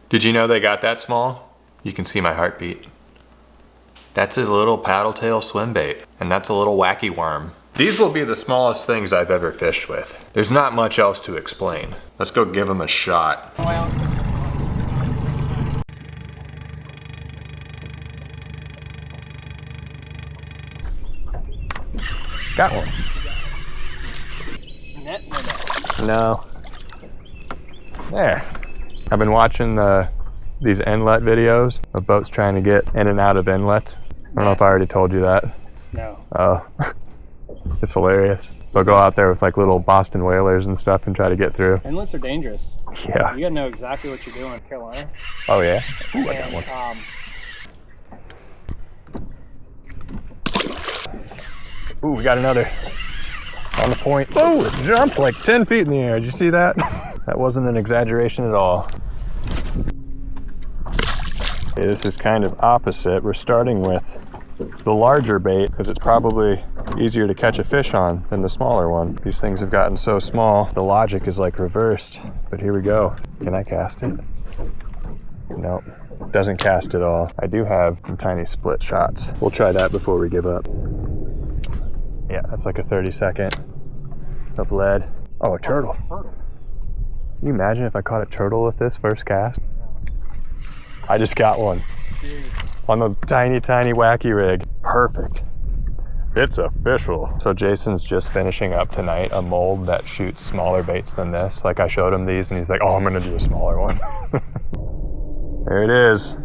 Did you know they got that small? You can see my heartbeat. That's a little paddle tail swim bait, and that's a little wacky worm. These will be the smallest things I've ever fished with. There's not much else to explain. Let's go give them a shot. Got one. No. There. I've been watching these inlet videos of boats trying to get in and out of inlets. I don't know if I already told you that. No. Oh. It's hilarious. They'll go out there with like little Boston whalers and stuff and try to get through. Inlets are dangerous. Yeah. You gotta know exactly what you're doing in Carolina. Oh yeah? Ooh, I got one. Ooh, we got another on the point. Oh, it jumped like 10 feet in the air. Did you see that? That wasn't an exaggeration at all. Okay, this is kind of opposite. We're starting with the larger bait because it's probably easier to catch a fish on than the smaller one. These things have gotten so small, the logic is like reversed. But here we go. Can I cast it? Nope, doesn't cast at all. I do have some tiny split shots. We'll try that before we give up. Yeah, that's like a 30-second of lead. Oh, a turtle. Can you imagine if I caught a turtle with this first cast? I just got one. On the tiny, tiny wacky rig. Perfect. It's official. So Jason's just finishing up tonight a mold that shoots smaller baits than this. Like I showed him these and he's like, oh, I'm gonna do a smaller one. There it is.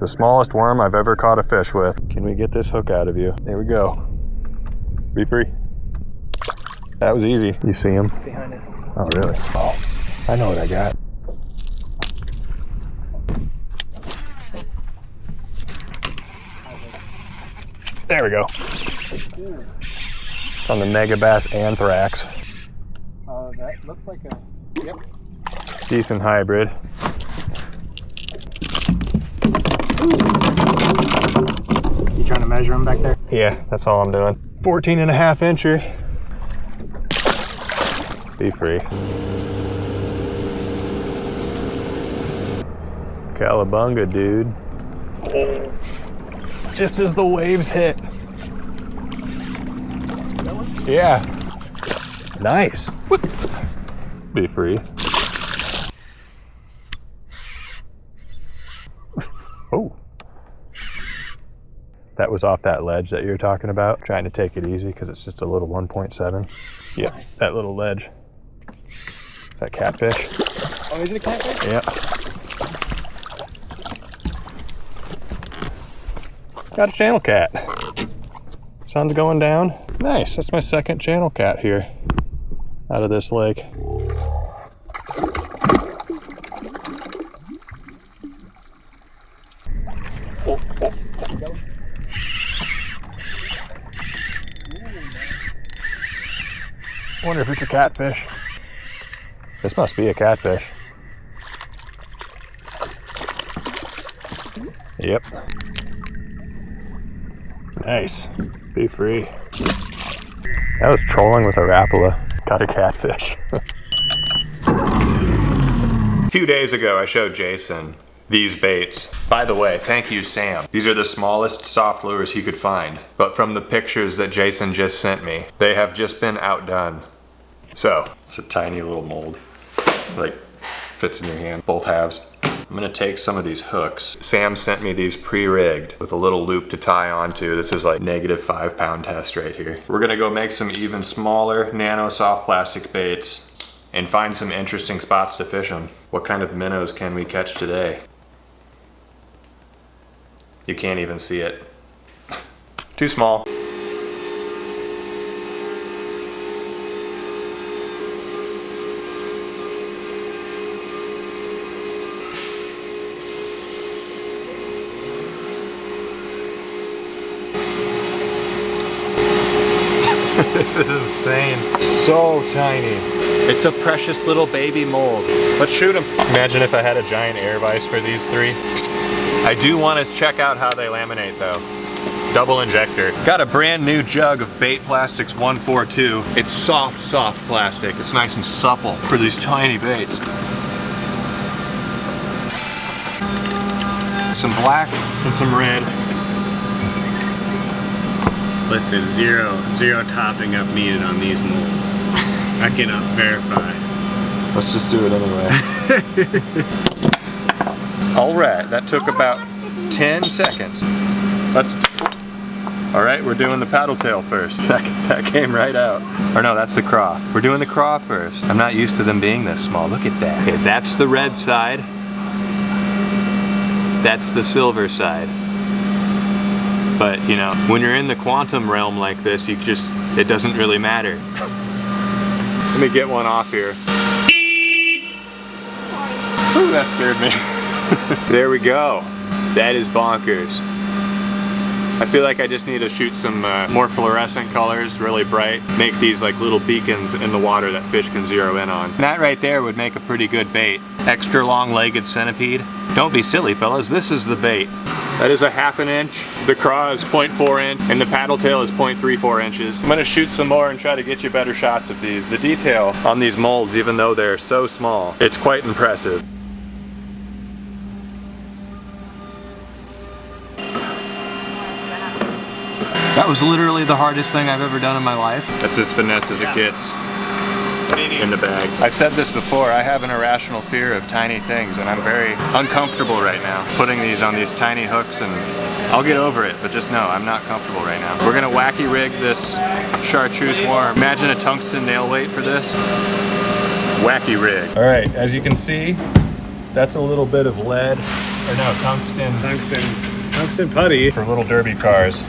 The smallest worm I've ever caught a fish with. Can we get this hook out of you? There we go. Be free. That was easy. You see him? Behind us. Oh, really? Oh, I know what I got. There we go. Ooh. It's on the Megabass Anthrax. That looks like a, yep. Decent hybrid. You trying to measure them back there? Yeah, that's all I'm doing. 14.5 incher. Be free. Cowabunga, dude. Oh. Just as the waves hit. That one? Yeah. Nice. Be free. Oh. That was off that ledge that you're talking about. Trying to take it easy because it's just a little 1.7. Yeah, nice. That little ledge. Is that catfish? Oh, is it a catfish? Yeah. Got a channel cat. Sun's going down. Nice, that's my second channel cat here out of this lake. Oh, oh. I wonder if it's a catfish. This must be a catfish. Yep. Nice. Be free. That was trolling with a Rapala. Got a catfish. A few days ago, I showed Jason these baits. By the way, thank you, Sam. These are the smallest soft lures he could find. But from the pictures that Jason just sent me, they have just been outdone. So, it's a tiny little mold. Like, fits in your hand, both halves. I'm gonna take some of these hooks. Sam sent me these pre-rigged with a little loop to tie onto. This is like -5 pound test right here. We're gonna go make some even smaller nano soft plastic baits and find some interesting spots to fish them. What kind of minnows can we catch today? You can't even see it. Too small. This is insane. So tiny. It's a precious little baby mold. Let's shoot him. Imagine if I had a giant air vise for these three. I do want to check out how they laminate though. Double injector. Got a brand new jug of Bait Plastics 142. It's soft, soft plastic. It's nice and supple for these tiny baits. some black and some red. Listen, zero topping up needed on these molds. I cannot verify. Let's just do it anyway. All right, that took about 10 seconds. All right, we're doing the paddle tail first. That came right out. Or no, that's the craw. We're doing the craw first. I'm not used to them being this small. Look at that. Okay, that's the red side. That's the silver side. But you know, when you're in the quantum realm like this, it doesn't really matter. Let me get one off here. Ooh, that scared me. There we go. That is bonkers. I feel like I just need to shoot some more fluorescent colors, really bright. Make these like little beacons in the water that fish can zero in on. And that right there would make a pretty good bait. Extra long-legged centipede. Don't be silly, fellas, this is the bait. That is a 1/2 inch. The craw is 0.4 inch, and the paddle tail is 0.34 inches. I'm gonna shoot some more and try to get you better shots of these. The detail on these molds, even though they're so small, it's quite impressive. That was literally the hardest thing I've ever done in my life. That's as finesse as it gets in the bag. I've said this before, I have an irrational fear of tiny things, and I'm very uncomfortable right now putting these on these tiny hooks, and I'll get over it, but just know I'm not comfortable right now. We're gonna wacky rig this chartreuse worm. Imagine a tungsten nail weight for this. Wacky rig. All right, as you can see, that's a little bit of lead, or no, tungsten putty for little derby cars.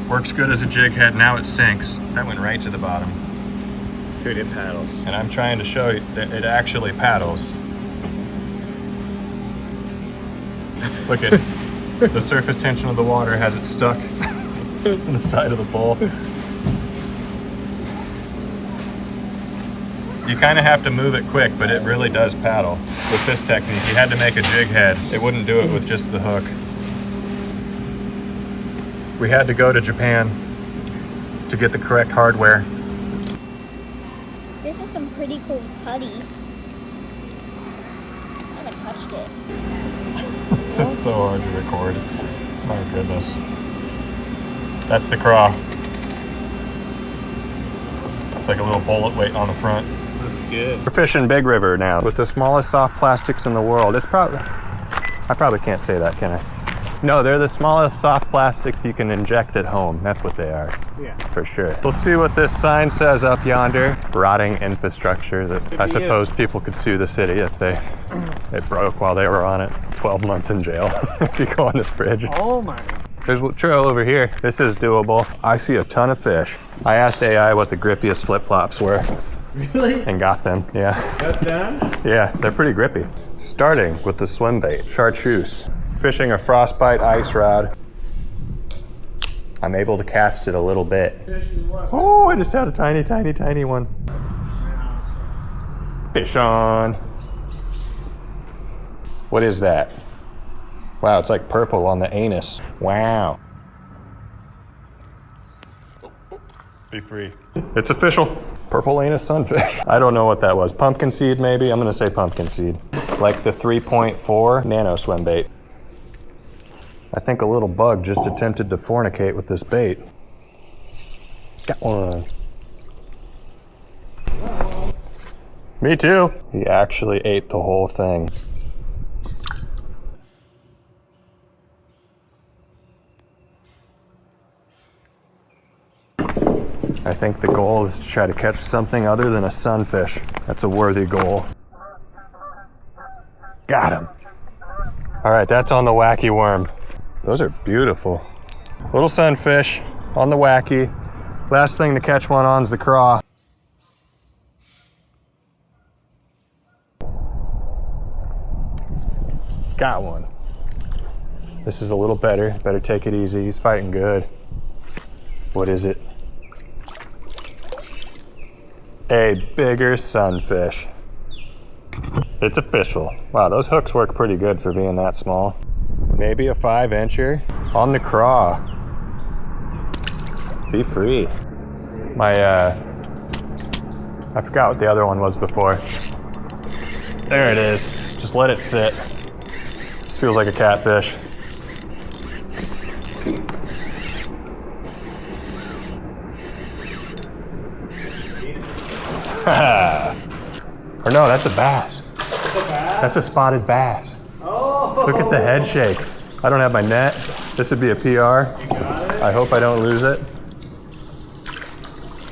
Works good as a jig head, now it sinks. That went right to the bottom. Dude, it paddles. And I'm trying to show you that it actually paddles. Look at the surface tension of the water has it stuck to the side of the bowl. You kind of have to move it quick, but it really does paddle. With this technique, you had to make a jig head. It wouldn't do it with just the hook. We had to go to Japan to get the correct hardware. This is some pretty cool putty. I haven't touched it. This is so hard to record. My goodness. That's the craw. It's like a little bullet weight on the front. Looks good. We're fishing Big River now with the smallest soft plastics in the world. I probably can't say that, can I? No, they're the smallest soft plastics you can inject at home. That's what they are. Yeah. For sure. We'll see what this sign says up yonder. Rotting infrastructure that I suppose people could sue the city if it broke while they were on it. 12 months in jail if you go on this bridge. Oh my. There's a trail over here. This is doable. I see a ton of fish. I asked AI what the grippiest flip-flops were. Really? And got them, yeah. Got them? Yeah, they're pretty grippy. Starting with the swim bait, chartreuse. Fishing a frostbite ice rod. I'm able to cast it a little bit. Oh, I just had a tiny, tiny, tiny one. Fish on. What is that? Wow, it's like purple on the anus. Wow. Be free. It's official. Purple anus sunfish. I don't know what that was. Pumpkin seed maybe? I'm gonna say pumpkin seed. Like the 3.4 nano swim bait. I think a little bug just attempted to fornicate with this bait. Got one. Me too. He actually ate the whole thing. I think the goal is to try to catch something other than a sunfish. That's a worthy goal. Got him. All right, that's on the wacky worm. Those are beautiful. Little sunfish on the wacky. Last thing to catch one on is the craw. Got one. This is a little better. Better take it easy. He's fighting good. What is it? A bigger sunfish. It's official. Wow, those hooks work pretty good for being that small. Maybe a 5-incher on the craw. Be free. I forgot what the other one was before. There it is. Just let it sit. This feels like a catfish. Or no, that's a bass. That's a spotted bass. Oh! Look at the head shakes. I don't have my net. This would be a PR. You got it? I hope I don't lose it.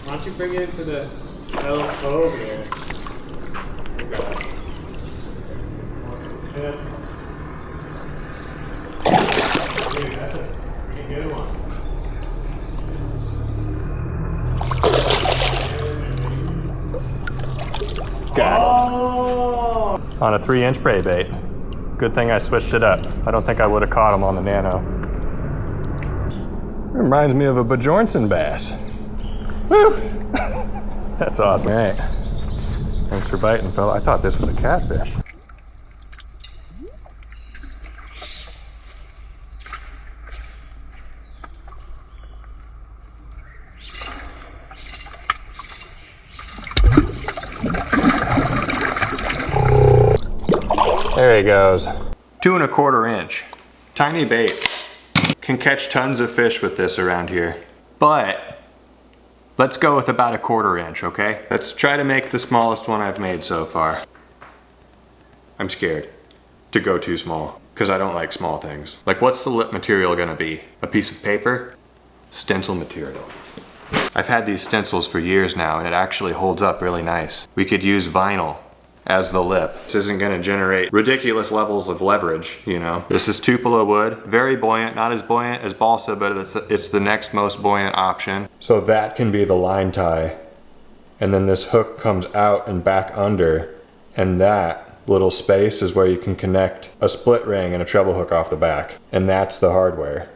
Why don't you bring it into the over there? You got it. Shit. Dude, that's a pretty good one. Got Oh! it. On a 3-inch prey bait. Good thing I switched it up. I don't think I would have caught him on the nano. Reminds me of a Bjornson bass. Woo! That's awesome. All right. Thanks for biting, fella. I thought this was a catfish. There he goes. 2 1/4 inch. Tiny bait. Can catch tons of fish with this around here. But let's go with about a 1/4 inch, okay? Let's try to make the smallest one I've made so far. I'm scared to go too small because I don't like small things. Like, what's the lip material gonna be? A piece of paper? Stencil material. I've had these stencils for years now and it actually holds up really nice. We could use vinyl as the lip. This isn't gonna generate ridiculous levels of leverage, you know. This is Tupelo wood, very buoyant, not as buoyant as balsa, but it's the next most buoyant option. So that can be the line tie. And then this hook comes out and back under, and that little space is where you can connect a split ring and a treble hook off the back. And that's the hardware.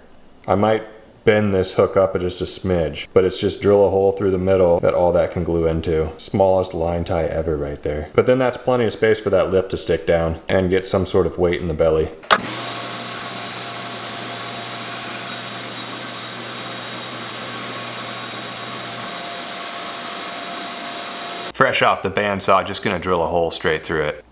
I might bend this hook up just a smidge, but it's just drill a hole through the middle that all that can glue into. Smallest line tie ever right there. But then that's plenty of space for that lip to stick down and get some sort of weight in the belly. Fresh off the bandsaw, just gonna drill a hole straight through it.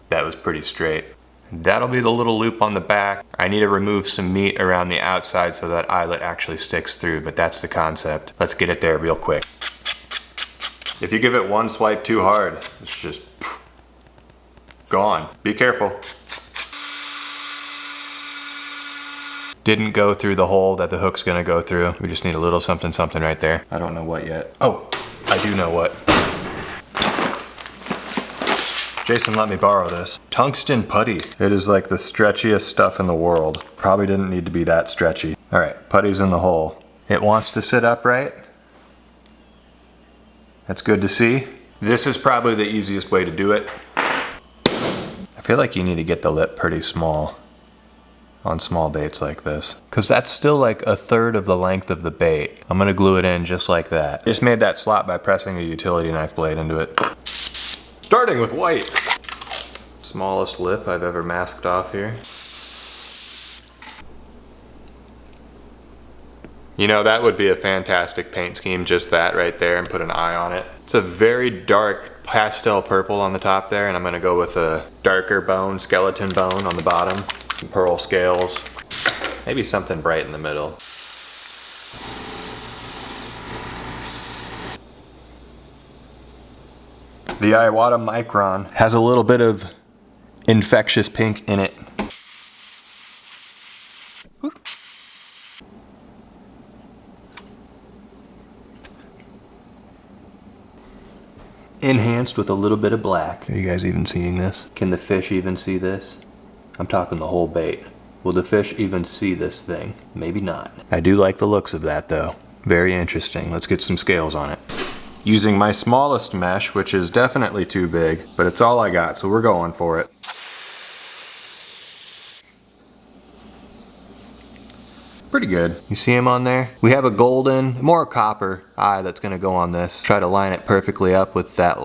That was pretty straight. That'll be the little loop on the back. I need to remove some meat around the outside so that eyelet actually sticks through, but that's the concept. Let's get it there real quick. If you give it one swipe too hard, it's just gone. Be careful. Didn't go through the hole that the hook's gonna go through. We just need a little something something right there. I don't know what yet. Oh, I do know what. Jason let me borrow this. Tungsten putty. It is like the stretchiest stuff in the world. Probably didn't need to be that stretchy. All right, putty's in the hole. It wants to sit upright. That's good to see. This is probably the easiest way to do it. I feel like you need to get the lip pretty small on small baits like this, because that's still like 1/3 of the length of the bait. I'm gonna glue it in just like that. Just made that slot by pressing a utility knife blade into it. Starting with white. Smallest lip I've ever masked off here. You know, that would be a fantastic paint scheme, just that right there, and put an eye on it. It's a very dark pastel purple on the top there, and I'm gonna go with a darker bone, skeleton bone on the bottom, some pearl scales, maybe something bright in the middle. The Iwata Micron has a little bit of infectious pink in it. Enhanced with a little bit of black. Are you guys even seeing this? Can the fish even see this? I'm talking the whole bait. Will the fish even see this thing? Maybe not. I do like the looks of that though. Very interesting. Let's get some scales on it. Using my smallest mesh, which is definitely too big, but it's all I got, so we're going for it. Pretty good. You see him on there? We have a golden, more copper eye that's gonna go on this. Try to line it perfectly up with that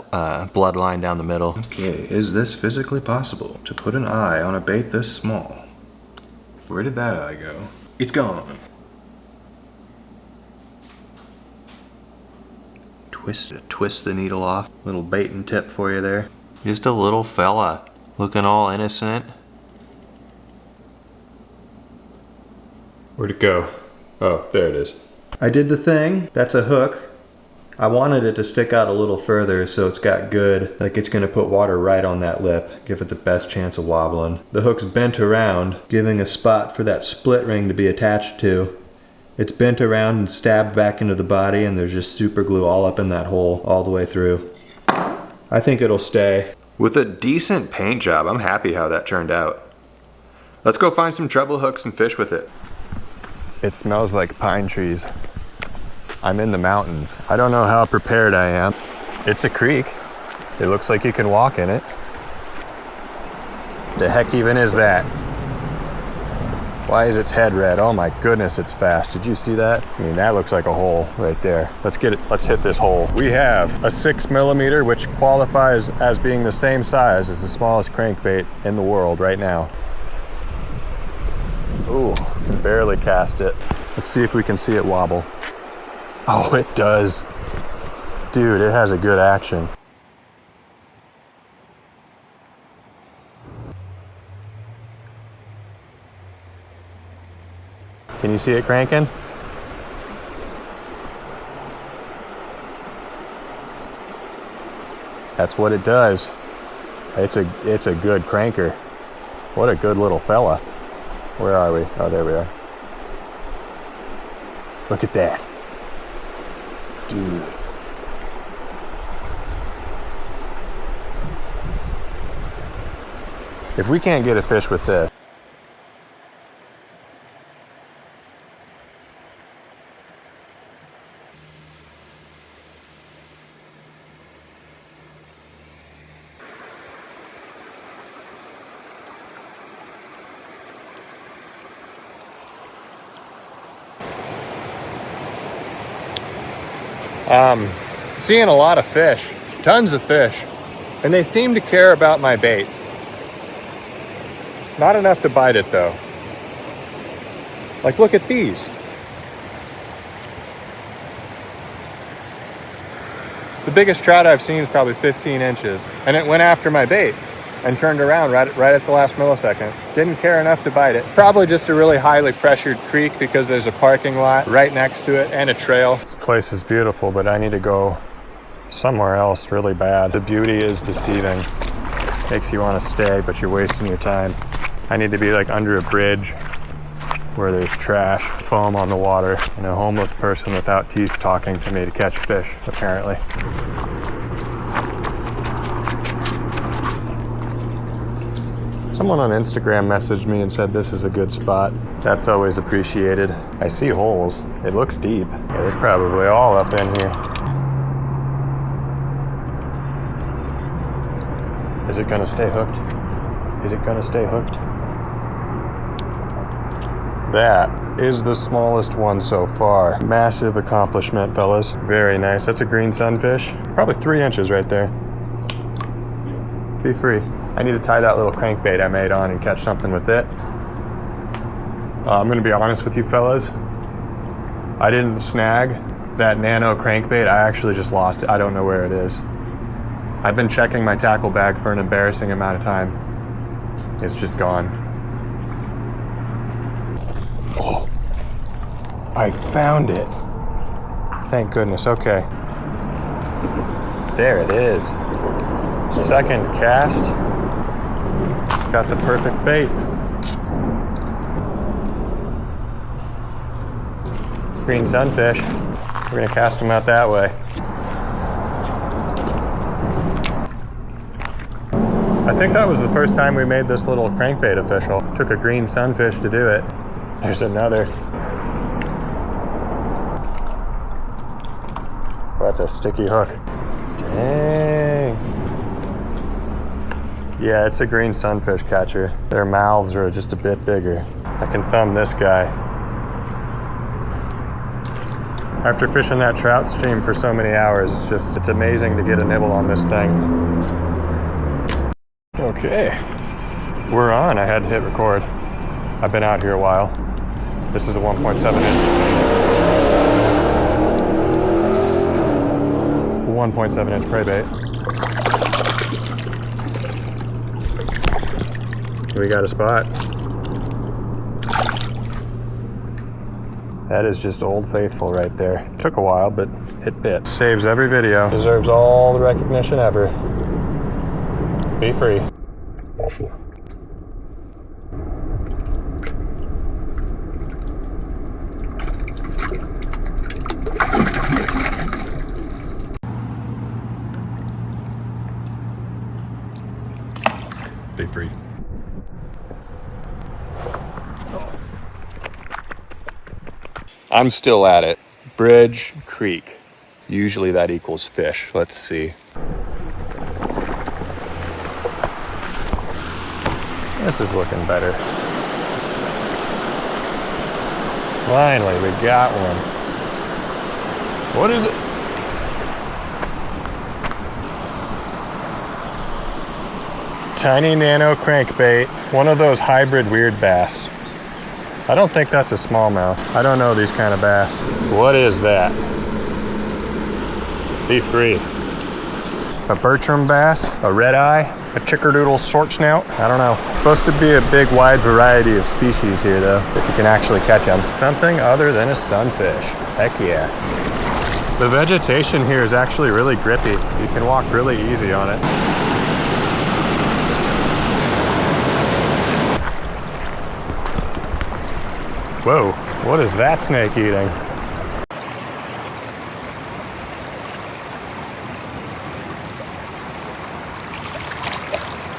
blood line down the middle. Okay, is this physically possible to put an eye on a bait this small? Where did that eye go? It's gone. Twist the needle off. Little bait and tip for you there. Just a little fella looking all innocent. Where'd it go? Oh, there it is. I did the thing. That's a hook. I wanted it to stick out a little further so it's got good, like it's gonna put water right on that lip, give it the best chance of wobbling. The hook's bent around, giving a spot for that split ring to be attached to. It's bent around and stabbed back into the body, and there's just super glue all up in that hole all the way through. I think it'll stay. With a decent paint job, I'm happy how that turned out. Let's go find some treble hooks and fish with it. It smells like pine trees. I'm in the mountains. I don't know how prepared I am. It's a creek. It looks like you can walk in it. The heck even is that? Why is its head red? Oh my goodness, it's fast. Did you see that? I mean, that looks like a hole right there. Let's get it, let's hit this hole. We have a 6mm, which qualifies as being the same size as the smallest crankbait in the world right now. Ooh, can barely cast it. Let's see if we can see it wobble. Oh, it does. Dude, it has a good action. Can you see it cranking? That's what it does. It's a good cranker. What a good little fella. Where are we? Oh, there we are. Look at that. Dude. If we can't get a fish with this, seeing a lot of fish, tons of fish, and they seem to care about my bait. Not enough to bite it though. Like, look at these. The biggest trout I've seen is probably 15 inches, and it went after my bait and turned around right at the last millisecond. Didn't care enough to bite it. Probably just a really highly pressured creek because there's a parking lot right next to it and a trail. This place is beautiful, but I need to go somewhere else really bad. The beauty is deceiving. Makes you want to stay, but you're wasting your time. I need to be like under a bridge where there's trash, foam on the water, and a homeless person without teeth talking to me to catch fish, apparently. Someone on Instagram messaged me and said this is a good spot. That's always appreciated. I see holes. It looks deep. Yeah, they're probably all up in here. Is it gonna stay hooked? Is it gonna stay hooked? That is the smallest one so far. Massive accomplishment, fellas. Very nice. That's a green sunfish. Probably 3 inches right there. Be free. I need to tie that little crankbait I made on and catch something with it. I'm gonna be honest with you fellas. I didn't snag that nano crankbait. I actually just lost it. I don't know where it is. I've been checking my tackle bag for an embarrassing amount of time. It's just gone. Oh, I found it. Thank goodness, okay. There it is. Second cast. Got the perfect bait. Green sunfish. We're gonna cast them out that way. I think that was the first time we made this little crankbait official. Took a green sunfish to do it. There's another. Oh, that's a sticky hook. Dang. Yeah, it's a green sunfish catcher. Their mouths are just a bit bigger. I can thumb this guy. After fishing that trout stream for so many hours, it's amazing to get a nibble on this thing. Okay, we're on. I had to hit record. I've been out here a while. This is a 1.7 inch. 1.7 inch prey bait. We got a spot. That is just Old Faithful right there. Took a while, but it bit. Saves every video. Deserves all the recognition ever. Be free. Be free. I'm still at it. Bridge, creek. Usually that equals fish. Let's see. This is looking better. Finally, we got one. What is it? Tiny nano crankbait. One of those hybrid weird bass. I don't think that's a smallmouth. I don't know these kind of bass. What is that? Be free. A Bertram bass, a red eye, a chickerdoodle short snout. I don't know. Supposed to be a big wide variety of species here though, if you can actually catch them. Something other than a sunfish. Heck yeah. The vegetation here is actually really grippy. You can walk really easy on it. Whoa, what is that snake eating?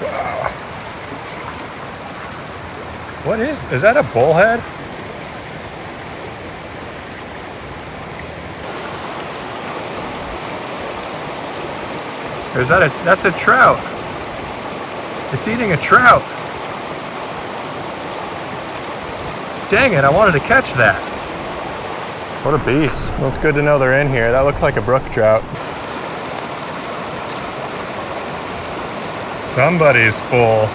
Wow. What is that a bullhead? Or is that that's a trout. It's eating a trout. Dang it, I wanted to catch that. What a beast. Well, it's good to know they're in here. That looks like a brook trout. Somebody's full.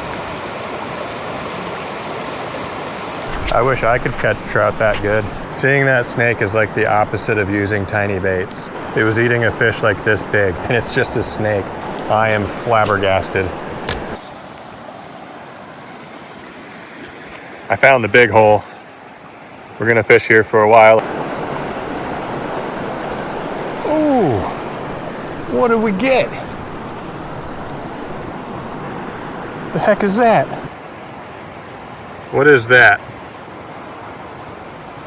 I wish I could catch trout that good. Seeing that snake is like the opposite of using tiny baits. It was eating a fish like this big, and it's just a snake. I am flabbergasted. I found the big hole. We're gonna fish here for a while. Ooh, what did we get? The heck is that? What is that?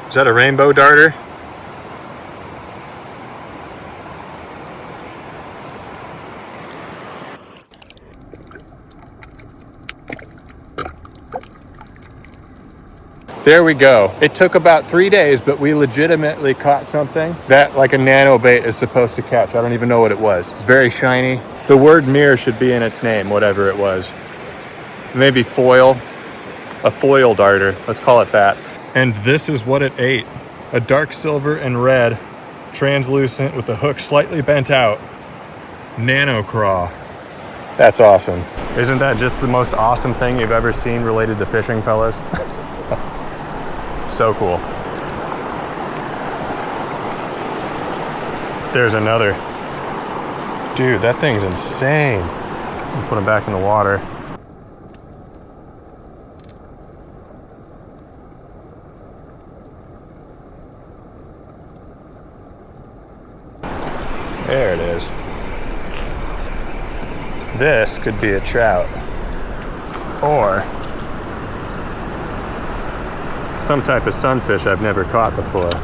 Is that a rainbow darter? There we go. It took about 3 days, but we legitimately caught something that like a nano bait is supposed to catch. I don't even know what it was. It's very shiny. The word mirror should be in its name, whatever it was. Maybe foil, a foil darter. Let's call it that. And this is what it ate. A dark silver and red, translucent with the hook slightly bent out, nano craw. That's awesome. Isn't that just the most awesome thing you've ever seen related to fishing, fellas? So cool. There's another. Dude, that thing's insane. I'll put him back in the water. There it is. This could be a trout. Or some type of sunfish I've never caught before.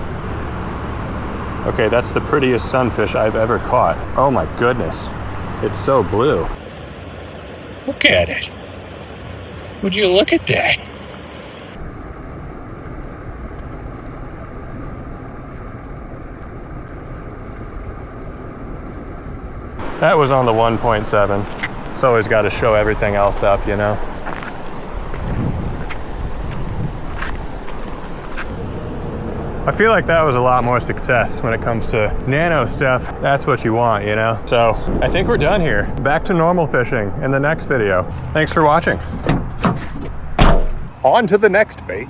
Okay, that's the prettiest sunfish I've ever caught. Oh my goodness. It's so blue. Look at it. Would you look at that? That was on the 1.7. It's always got to show everything else up, you know? I feel like that was a lot more success when it comes to nano stuff. That's what you want, you know? So I think we're done here. Back to normal fishing in the next video. Thanks for watching. On to the next bait.